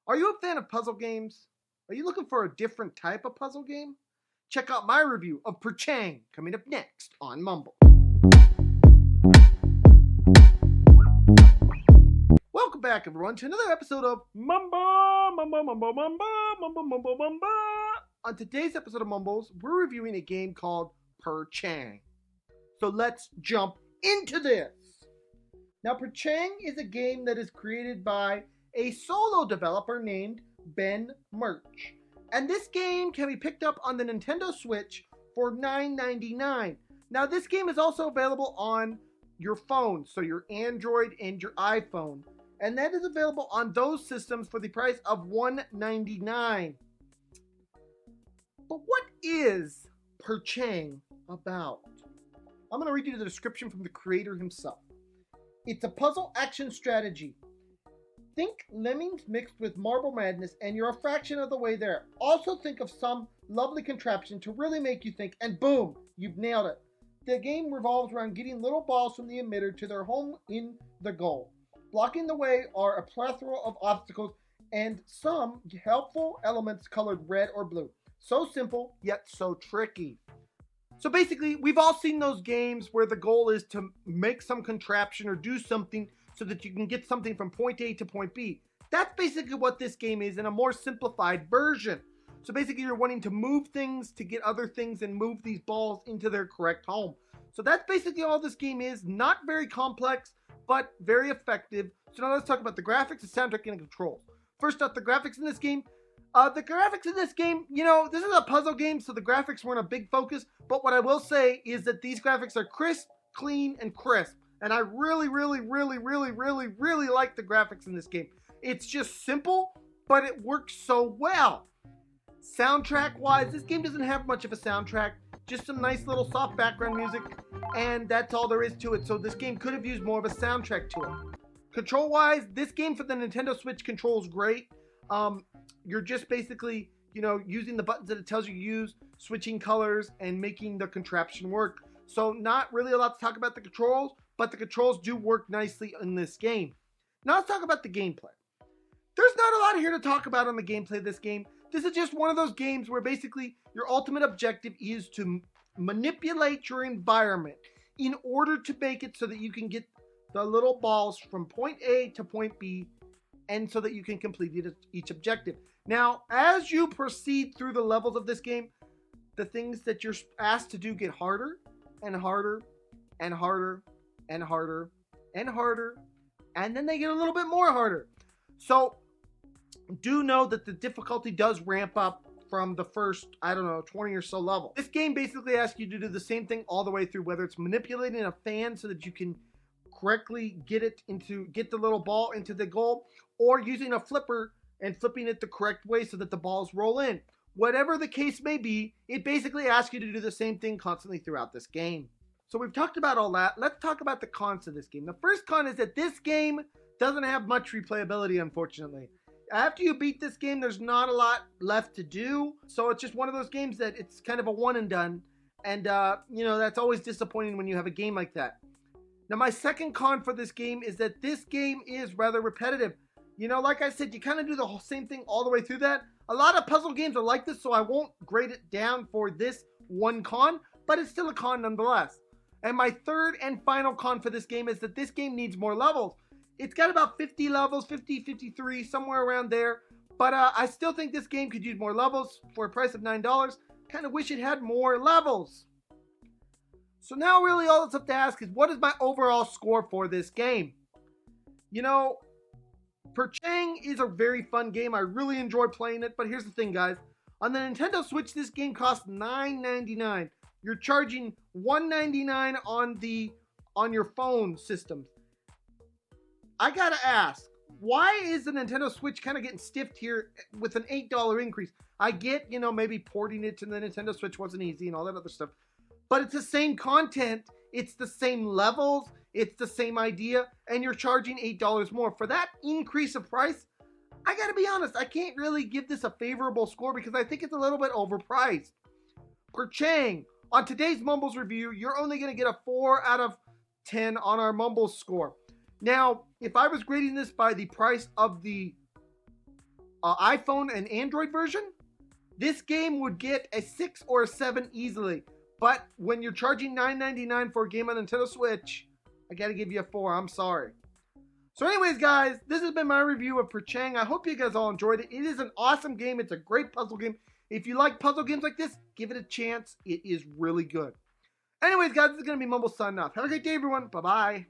Are you a fan of puzzle games? Are you looking for a different type of puzzle game? Check out my review of Perchang coming up next on Mumble. Welcome back, everyone, to another episode of Mumble. On today's episode of Mumbles, we're reviewing a game called Perchang. So let's jump into this. Now, Perchang is a game that is created by a solo developer named Ben Murch. And this game can be picked up on the Nintendo Switch for $9.99. Now, this game is also available on your phone, so your Android and your iPhone. And that is available on those systems for the price of $1.99. But what is Perchang about? I'm going to read you the description from the creator himself. It's a puzzle action strategy. Think lemmings mixed with marble madness and you're a fraction of the way there. Also think of some lovely contraption to really make you think, and boom, you've nailed it. The game revolves around getting little balls from the emitter to their home in the goal. Blocking the way are a plethora of obstacles and some helpful elements colored red or blue. So simple, yet so tricky. So basically, we've all seen those games where the goal is to make some contraption or do something so that you can get something from point A to point B. That's basically what this game is in a more simplified version. So basically, you're wanting to move things to get other things and move these balls into their correct home. So that's basically all this game is. Not very complex, but very effective. So now let's talk about the graphics, the soundtrack, and the controls. First up, the graphics in this game. This is a puzzle game, so the graphics weren't a big focus. But what I will say is that these graphics are crisp, clean, and crisp. And I really like the graphics in this game. It's just simple, but it works so well. Soundtrack-wise, this game doesn't have much of a soundtrack. Just some nice little soft background music, and that's all there is to it. So this game could have used more of a soundtrack to it. Control-wise, this game for the Nintendo Switch controls great. You're just basically, using the buttons that it tells you to use, switching colors, and making the contraption work. So not really a lot to talk about the controls, but the controls do work nicely in this game. Now let's talk about the gameplay. There's not a lot here to talk about on the gameplay of this game. This is just one of those games where basically your ultimate objective is to manipulate your environment in order to make it so that you can get the little balls from point A to point B, and so that you can complete each objective. Now, as you proceed through the levels of this game, the things that you're asked to do get harder and harder and harder and harder and harder, and then they get a little bit more harder. So do know that the difficulty does ramp up from the first, 20 or so level. This game basically asks you to do the same thing all the way through, whether it's manipulating a fan so that you can correctly get the little ball into the goal, or using a flipper and flipping it the correct way so that the balls roll in. Whatever the case may be, it basically asks you to do the same thing constantly throughout this game. So we've talked about all that. Let's talk about the cons of this game. The first con is that this game doesn't have much replayability, unfortunately. After you beat this game, there's not a lot left to do. So it's just one of those games that it's kind of a one and done. And, that's always disappointing when you have a game like that. Now, my second con for this game is that this game is rather repetitive. Like I said, you kind of do the whole same thing all the way through that. A lot of puzzle games are like this, so I won't grade it down for this one con, but it's still a con nonetheless. And my third and final con for this game is that this game needs more levels. It's got about 50 levels, 50, 53, somewhere around there. But I still think this game could use more levels for a price of $9. Kind of wish it had more levels. So now really all that's left to ask is, what is my overall score for this game? Perchang is a very fun game. I really enjoy playing it, but here's the thing, guys. On the Nintendo Switch, this game costs $9.99. You're charging $1.99 on your phone systems. I gotta ask, why is the Nintendo Switch kind of getting stiffed here with an $8 increase? I get, maybe porting it to the Nintendo Switch wasn't easy and all that other stuff. But it's the same content, it's the same levels, it's the same idea, and you're charging $8 more. For that increase of price, I gotta be honest, I can't really give this a favorable score because I think it's a little bit overpriced. Perchang, on today's Mumbles review, you're only gonna get a 4 out of 10 on our Mumbles score. Now, if I was grading this by the price of the iPhone and Android version, this game would get a 6 or a 7 easily. But when you're charging $9.99 for a game on Nintendo Switch, I gotta give you a 4. I'm sorry. So anyways, guys, this has been my review of Perchang. I hope you guys all enjoyed it. It is an awesome game. It's a great puzzle game. If you like puzzle games like this, give it a chance. It is really good. Anyways, guys, this is going to be Mumbles signing off. Have a great day, everyone. Bye-bye.